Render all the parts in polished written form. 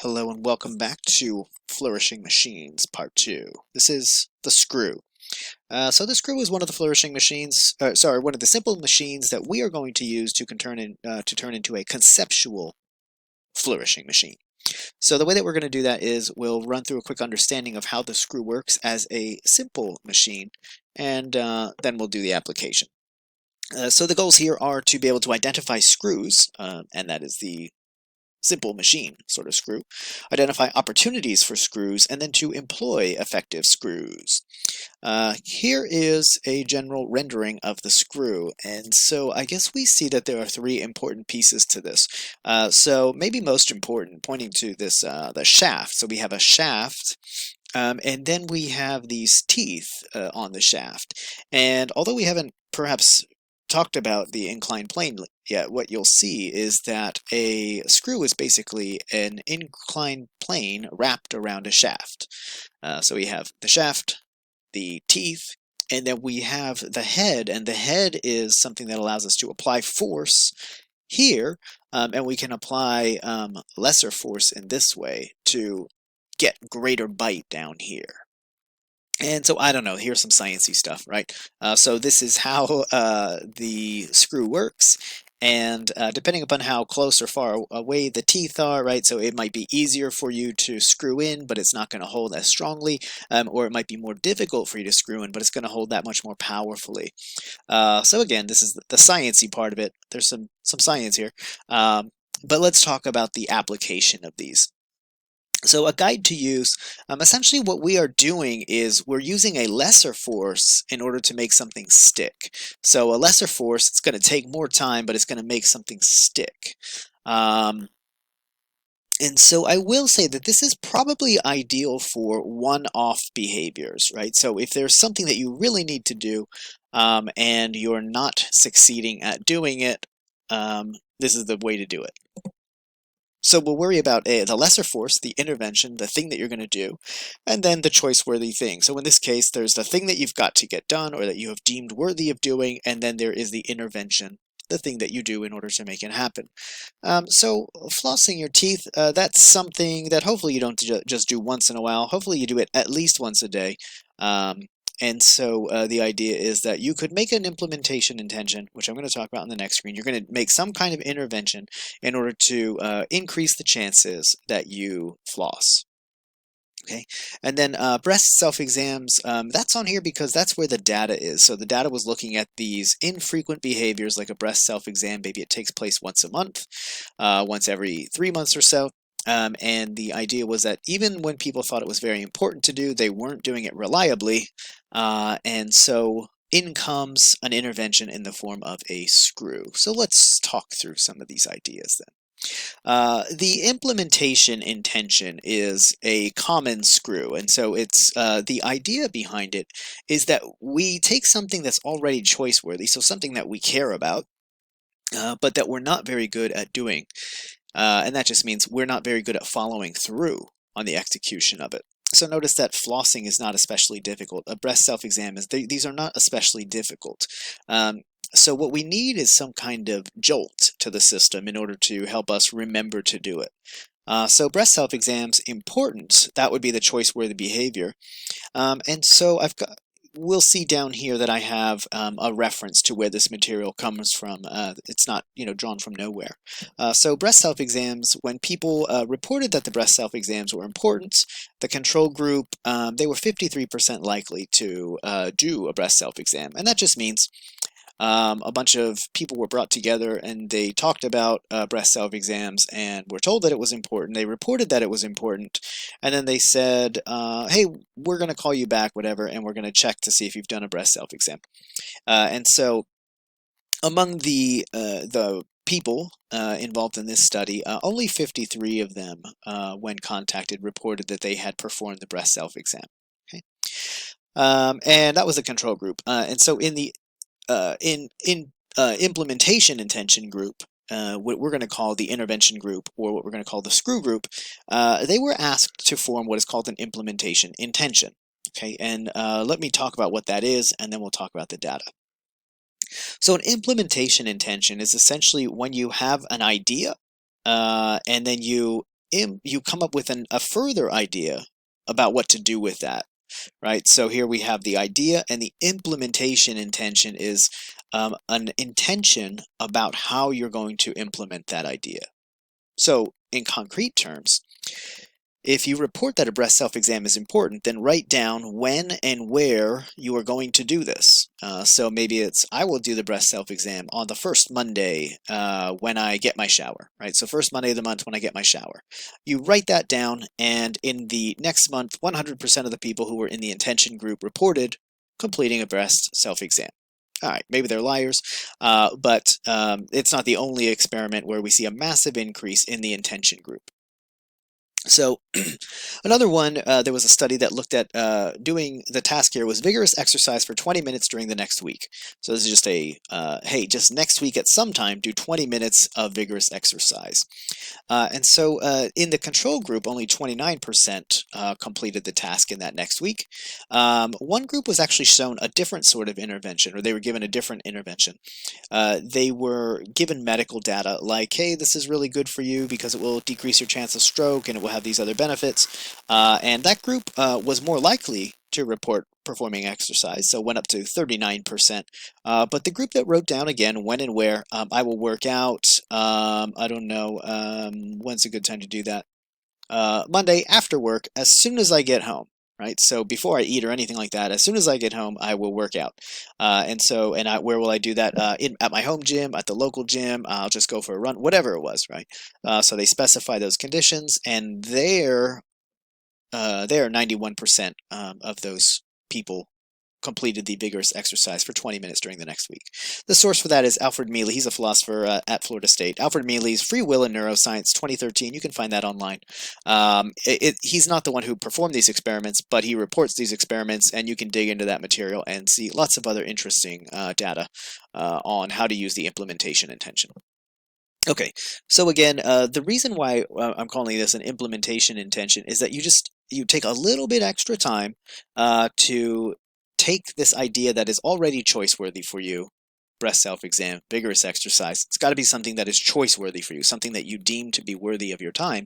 Hello and welcome back to Flourishing Machines Part 2. This is the screw. So the screw is one of the flourishing machines, one of the simple machines that we are going to use to turn into a conceptual flourishing machine. So the way that we're going to do that is we'll run through a quick understanding of how the screw works as a simple machine, and then we'll do the application. So the goals here are to be able to identify screws, and that is the simple machine sort of screw, identify opportunities for screws, and then to employ effective screws. Here is a general rendering of the screw, and so I guess we see that there are three important pieces to this. So maybe most important, pointing to this, the shaft. So we have a shaft, and then we have these teeth on the shaft. And although we haven't perhaps talked about the inclined plane yet, what you'll see is that a screw is basically an inclined plane wrapped around a shaft. So we have the shaft, the teeth, and then we have the head, and the head is something that allows us to apply force here, and we can apply lesser force in this way to get greater bite down here. And so I don't know, here's some sciencey stuff, right? So this is how the screw works, and depending upon how close or far away the teeth are, right? So it might be easier for you to screw in, but it's not going to hold as strongly, or it might be more difficult for you to screw in, but it's going to hold that much more powerfully. So again, this is the sciencey part of it. There's some science here, but let's talk about the application of these. So a guide to use, essentially what we are doing is we're using a lesser force in order to make something stick. So a lesser force, it's going to take more time, but it's going to make something stick. And so I will say that this is probably ideal for one-off behaviors, right? So if there's something that you really need to do, and you're not succeeding at doing it, this is the way to do it. So we'll worry about the lesser force, the intervention, the thing that you're going to do, and then the choice-worthy thing. So in this case, there's the thing that you've got to get done or that you have deemed worthy of doing, and then there is the intervention, the thing that you do in order to make it happen. So flossing your teeth, that's something that hopefully you don't just do once in a while. Hopefully you do it at least once a day. And so the idea is that you could make an implementation intention, which I'm going to talk about in the next screen. You're going to make some kind of intervention in order to increase the chances that you floss. Okay, and then breast self-exams, that's on here because that's where the data is. So the data was looking at these infrequent behaviors like a breast self-exam. Maybe it takes place once a month, once every 3 months or so. And the idea was that even when people thought it was very important to do, they weren't doing it reliably. And so in comes an intervention in the form of a screw. So let's talk through some of these ideas then. The implementation intention is a common screw, and so it's the idea behind it is that we take something that's already choice-worthy, so something that we care about, but that we're not very good at doing. And that just means we're not very good at following through on the execution of it. So notice that flossing is not especially difficult. A breast self-exam is, these are not especially difficult. So what we need is some kind of jolt to the system in order to help us remember to do it. So breast self-exams, important, that would be the choice-worthy behavior. And so we'll see down here that I have a reference to where this material comes from. It's not, drawn from nowhere. So breast self-exams, when people reported that the breast self-exams were important, the control group, they were 53% likely to do a breast self-exam. And that just means a bunch of people were brought together and they talked about breast self-exams and were told that it was important. They reported that it was important, and then they said, hey, we're going to call you back, whatever, and we're going to check to see if you've done a breast self-exam. And so among the people involved in this study, only 53 of them, when contacted, reported that they had performed the breast self-exam. Okay? And that was a control group. And so in the implementation intention group, what we're going to call the intervention group, or what we're going to call the screw group, they were asked to form what is called an implementation intention. Okay, and let me talk about what that is, and then we'll talk about the data. So an implementation intention is essentially when you have an idea, and then you you come up with a further idea about what to do with that. Right, so here we have the idea, and the implementation intention is an intention about how you're going to implement that idea. So, in concrete terms, if you report that a breast self-exam is important, then write down when and where you are going to do this. So maybe it's, I will do the breast self-exam on the first Monday when I get my shower, right? So first Monday of the month when I get my shower. You write that down, and in the next month, 100% of the people who were in the intention group reported completing a breast self-exam. All right, maybe they're liars, but it's not the only experiment where we see a massive increase in the intention group. So another one, there was a study that looked at doing the task here was vigorous exercise for 20 minutes during the next week. So this is just a, hey, just next week at some time, do 20 minutes of vigorous exercise. And so in the control group, only 29% completed the task in that next week. One group was actually shown a different sort of intervention, or they were given a different intervention. They were given medical data like, hey, this is really good for you because it will decrease your chance of stroke and it will have these other benefits. And that group was more likely to report performing exercise, so went up to 39%. But the group that wrote down again when and where, I will work out, I don't know, when's a good time to do that? Monday after work, as soon as I get home. Right, so before I eat or anything like that, as soon as I get home, I will work out. Where will I do that? At my home gym, at the local gym. I'll just go for a run, whatever it was. Right, so they specify those conditions, and there 91% of those people completed the vigorous exercise for 20 minutes during the next week. The source for that is Alfred Mealy. He's a philosopher at Florida State. Alfred Mealy's Free Will in Neuroscience 2013. You can find that online. He's not the one who performed these experiments, but he reports these experiments, and you can dig into that material and see lots of other interesting data on how to use the implementation intention. Okay, so again, the reason why I'm calling this an implementation intention is that you take a little bit extra time to take this idea that is already choice-worthy for you, breast self-exam, vigorous exercise. It's got to be something that is choice-worthy for you, something that you deem to be worthy of your time.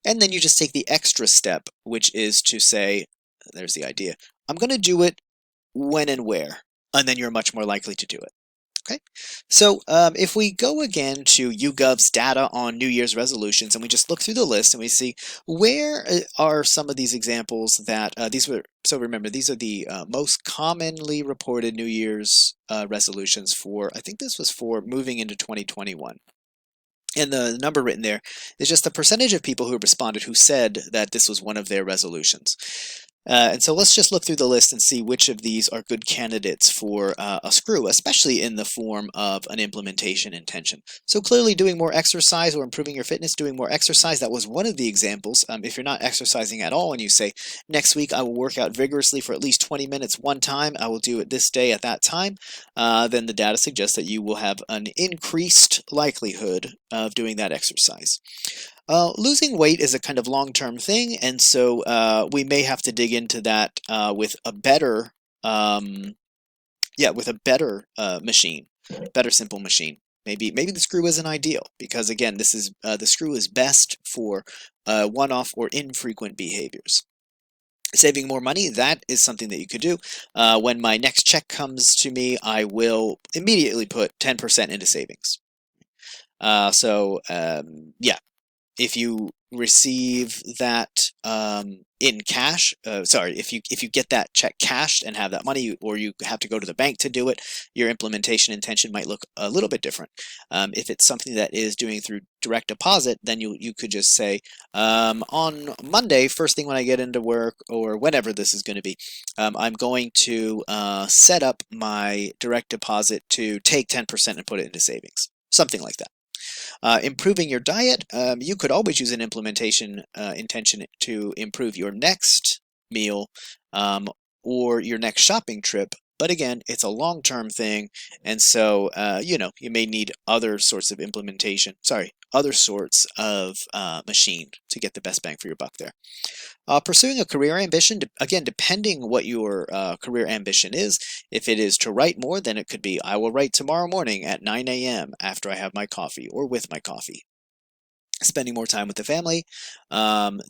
And then you just take the extra step, which is to say, there's the idea, I'm going to do it when and where, and then you're much more likely to do it. Okay, so if we go again to YouGov's data on New Year's resolutions, and we just look through the list and we see where are some of these examples that so remember, these are the most commonly reported New Year's resolutions for, I think this was for moving into 2021. And the number written there is just the percentage of people who responded who said that this was one of their resolutions. And so let's just look through the list and see which of these are good candidates for a screw, especially in the form of an implementation intention. So clearly doing more exercise or improving your fitness, doing more exercise, that was one of the examples. If you're not exercising at all and you say, next week I will work out vigorously for at least 20 minutes one time, I will do it this day at that time, then the data suggests that you will have an increased likelihood of doing that exercise. Losing weight is a kind of long-term thing, and so we may have to dig into that with a better, machine, better simple machine. Maybe the screw isn't ideal because again, this is the screw is best for one-off or infrequent behaviors. Saving more money, that is something that you could do. When my next check comes to me, I will immediately put 10% into savings. Yeah. If you receive that in cash, if you get that check cashed and have that money, or you have to go to the bank to do it, your implementation intention might look a little bit different. If it's something that is doing through direct deposit, then you could just say, on Monday, first thing when I get into work, or whenever this is going to be, I'm going to set up my direct deposit to take 10% and put it into savings, something like that. Improving your diet, you could always use an implementation intention to improve your next meal or your next shopping trip. But again, it's a long-term thing, and so you may need other sorts of machine to get the best bang for your buck there. Pursuing a career ambition, again, depending what your career ambition is. If it is to write more, then it could be, I will write tomorrow morning at 9 a.m. after I have my coffee or with my coffee. spending more time with the family.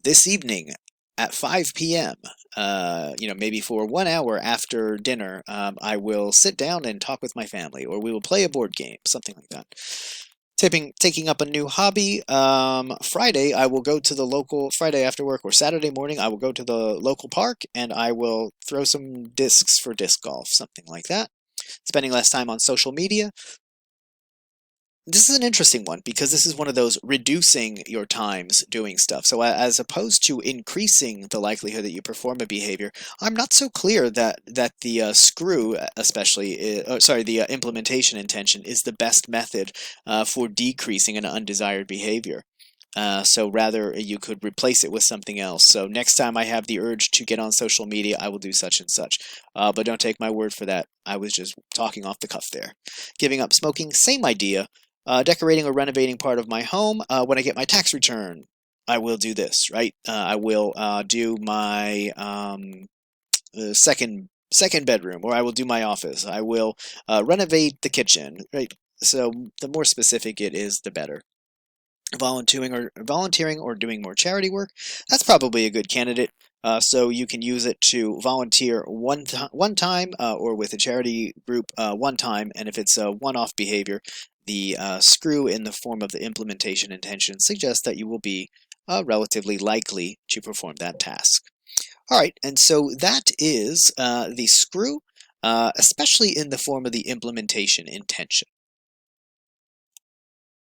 This evening at 5 p.m., maybe for 1 hour after dinner, I will sit down and talk with my family, or we will play a board game, something like that. Taking up a new hobby. Friday, I will go to the local, Friday after work or Saturday morning, I will go to the local park and I will throw some discs for disc golf, something like that. Spending less time on social media. This is an interesting one because this is one of those reducing your times doing stuff. So as opposed to increasing the likelihood that you perform a behavior, I'm not so clear that the screw, especially, the implementation intention is the best method for decreasing an undesired behavior. So rather, you could replace it with something else. So next time I have the urge to get on social media, I will do such and such. But don't take my word for that. I was just talking off the cuff there. Giving up smoking, same idea. Decorating or renovating part of my home. When I get my tax return, I will do this, right? I will do my second bedroom, or I will do my office. I will renovate the kitchen, right? So the more specific it is, the better. Volunteering or doing more charity work, that's probably a good candidate. So you can use it to volunteer one time, or with a charity group one time, and if it's a one-off behavior, the screw in the form of the implementation intention suggests that you will be relatively likely to perform that task. All right, and so that is the screw, especially in the form of the implementation intention.